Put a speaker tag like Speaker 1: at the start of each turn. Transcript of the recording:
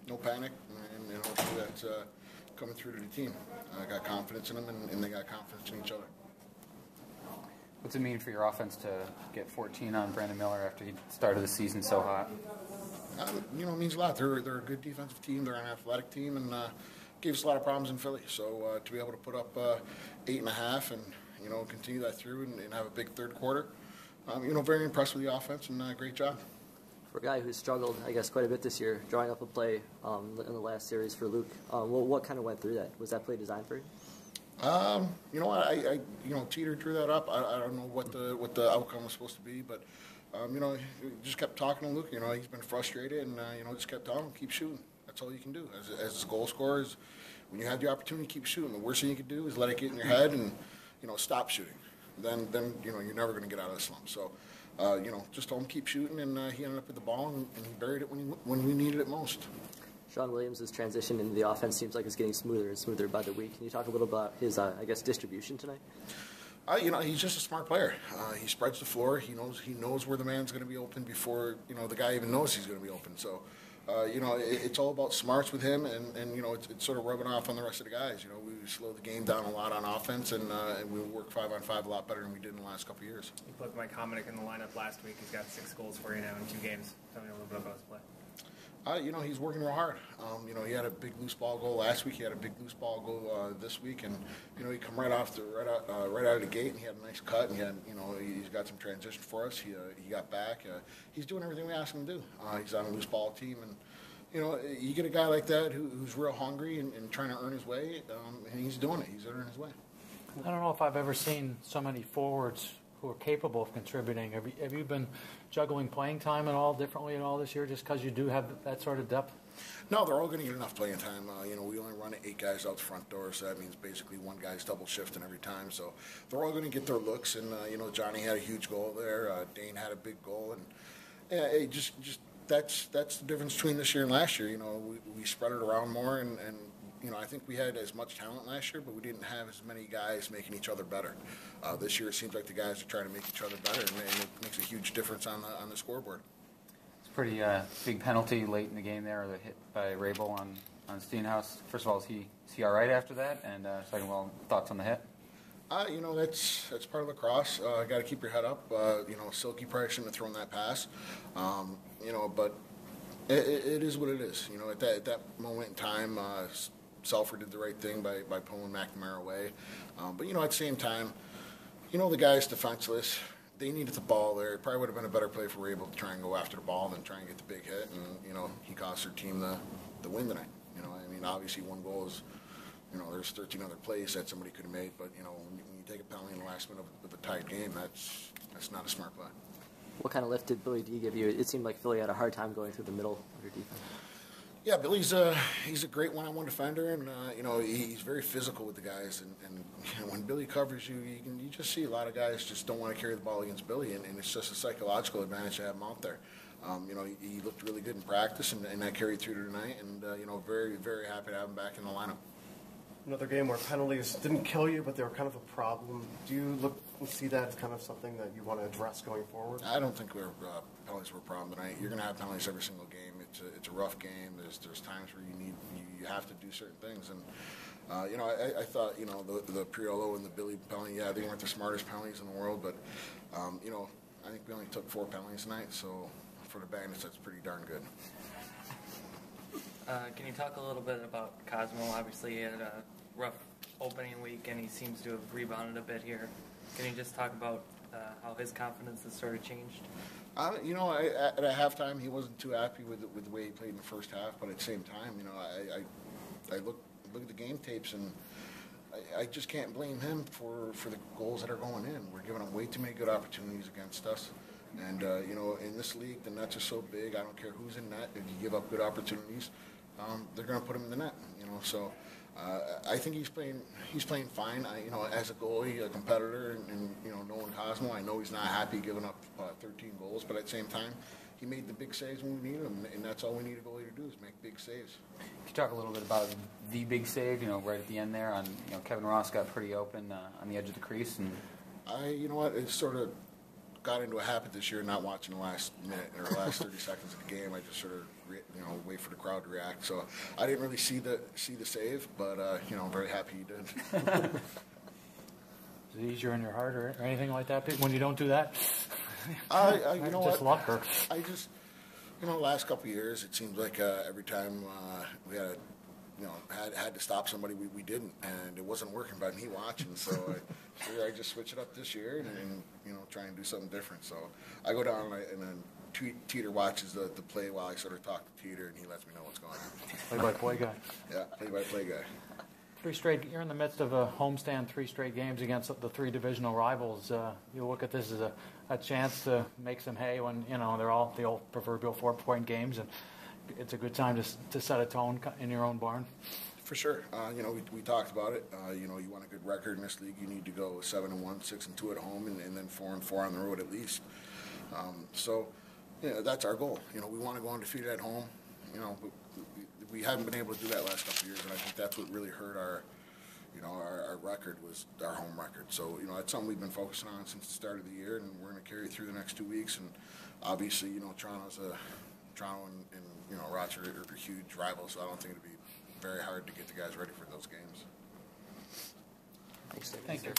Speaker 1: no panic, and hopefully that's coming through to the team. I got confidence in them, and they got confidence in each other.
Speaker 2: What's it mean for your offense to get 14 on Brandon Miller after he started the season so hot?
Speaker 1: It means a lot. They're a good defensive team. They're an athletic team, and gave us a lot of problems in Philly. So to be able to put up 8.5 and continue that through and have a big third quarter, very impressed with the offense and great job.
Speaker 3: For a guy who's struggled, I guess, quite a bit this year, drawing up a play in the last series for Luke, what kind of went through that? Was that play designed for you?
Speaker 1: I Teeter drew that up. I don't know what the outcome was supposed to be, but just kept talking to Luke. He's been frustrated, and just kept telling him, keep shooting. That's all you can do as a goal scorer. Is when you have the opportunity, keep shooting. The worst thing you can do is let it get in your head and stop shooting. Then you're never going to get out of the slump. So just told him keep shooting, and he ended up with the ball and he buried it when we needed it most.
Speaker 3: Sean Williams' transition into the offense seems like it's getting smoother and smoother by the week. Can you talk a little about his, distribution tonight?
Speaker 1: He's just a smart player. He spreads the floor. He knows where the man's going to be open before the guy even knows he's going to be open. So, it's all about smarts with him, and it's sort of rubbing off on the rest of the guys. We slowed the game down a lot on offense, and we work 5-on-5 a lot better than we did in the last couple of years.
Speaker 4: You put Mike Hominick in the lineup last week. He's got 6 goals for you now in 2 games. Tell me a little bit about his play.
Speaker 1: He's working real hard. He had a big loose ball goal last week. He had a big loose ball goal this week, and he come right out of the gate, and he had a nice cut, and he's got some transition for us. He got back. He's doing everything we asked him to do. He's on a loose ball team, and you get a guy like that who's real hungry and trying to earn his way, and he's doing it. He's earning his way.
Speaker 5: I don't know if I've ever seen so many forwards who are capable of contributing. Have you been juggling playing time and all differently at all this year just because you do have that sort of depth?
Speaker 1: No, they're all going to get enough playing time. We only run 8 guys out the front door, so that means basically one guy's double shifting every time. So they're all going to get their looks, and Johnny had a huge goal there. Dane had a big goal, and that's the difference between this year and last year. We spread it around more, and I think we had as much talent last year, but we didn't have as many guys making each other better. This year, it seems like the guys are trying to make each other better, and it makes a huge difference on the scoreboard.
Speaker 2: It's a pretty big penalty late in the game there, the hit by Rabel on Steenhouse. First of all, is he all right after that? And second of all, thoughts on the hit?
Speaker 1: That's part of lacrosse. Got to keep your head up. Silky probably shouldn't have thrown that pass. But it is what it is. At that moment in time, Selford did the right thing by pulling McNamara away. But at the same time, the guy's defenseless. They needed the ball there. It probably would have been a better play for Rabel to try and go after the ball than try and get the big hit. And, he cost their team the win tonight. Obviously one goal is, there's 13 other plays that somebody could have made. But, when you take a penalty in the last minute of a tied game, that's not a smart play.
Speaker 3: What kind of lift did Billy D give you? It seemed like Philly had a hard time going through the middle of your defense.
Speaker 1: Yeah, Billy's he's a great one-on-one defender, and he's very physical with the guys. And when Billy covers you, you just see a lot of guys just don't want to carry the ball against Billy, and it's just a psychological advantage to have him out there. He looked really good in practice, and that carried through to tonight. And very, very happy to have him back in the lineup.
Speaker 6: Another game where penalties didn't kill you, but they were kind of a problem. Do you look and see that as kind of something that you want to address going forward?
Speaker 1: I don't think penalties were a problem tonight. You're going to have penalties every single game. It's a rough game. There's times where you have to do certain things, and I thought the Priolo and the Billy penalty, they weren't the smartest penalties in the world, but I think we only took 4 penalties tonight, so for the Bandits, that's pretty darn good.
Speaker 7: Can you talk a little bit about Cosmo? Obviously, he had a rough opening week, and he seems to have rebounded a bit here. Can you just talk about how his confidence has sort of changed?
Speaker 1: At halftime, he wasn't too happy with the way he played in the first half, but at the same time, I look at the game tapes, and I just can't blame him for the goals that are going in. We're giving him way too many good opportunities against us. And, in this league, the nets are so big, I don't care who's in net. If you give up good opportunities, they're going to put him in the net, So I think he's playing fine. As a goalie, a competitor, and knowing Cosmo, I know he's not happy giving up 13 goals, but at the same time, he made the big saves when we needed them, and that's all we need a goalie to do is make big saves.
Speaker 2: Can you talk a little bit about the big save, right at the end there on, Kevin Ross got pretty open on the edge of the crease? And
Speaker 1: It's sort of got into a habit this year not watching the last minute or the last 30 seconds of the game. I just sort of wait for the crowd to react. So I didn't really see the save, but I'm very happy he did.
Speaker 5: Is it easier in your heart or anything like that when you don't do that?
Speaker 1: You know
Speaker 5: Just
Speaker 1: what?
Speaker 5: luck or
Speaker 1: I just the last couple of years it seems like every time we had had to stop somebody, we didn't, and it wasn't working by me watching. So I just switch it up this year and try and do something different. So I go down and then Teeter watches the play while I sort of talk to Teeter, and he lets me know what's going on.
Speaker 5: play-by-play guy.
Speaker 1: Yeah, play-by-play guy.
Speaker 5: You're in the midst of a homestand, 3 straight games against the 3 divisional rivals. You look at this as a chance to make some hay when they're all the old proverbial 4-point games, and it's a good time to set a tone in your own barn.
Speaker 1: For sure. We talked about it. You want a good record in this league. You need to go 7-1, 6-2 at home, and then 4-4 on the road at least. So that's our goal. We want to go undefeated at home. But we haven't been able to do that last couple of years, and I think that's what really hurt our record was our home record. So that's something we've been focusing on since the start of the year, and we're going to carry it through the next 2 weeks. And obviously, Toronto and Rochester are huge rivals, so I don't think it'd be very hard to get the guys ready for those games.
Speaker 3: Thanks.
Speaker 5: Thank you.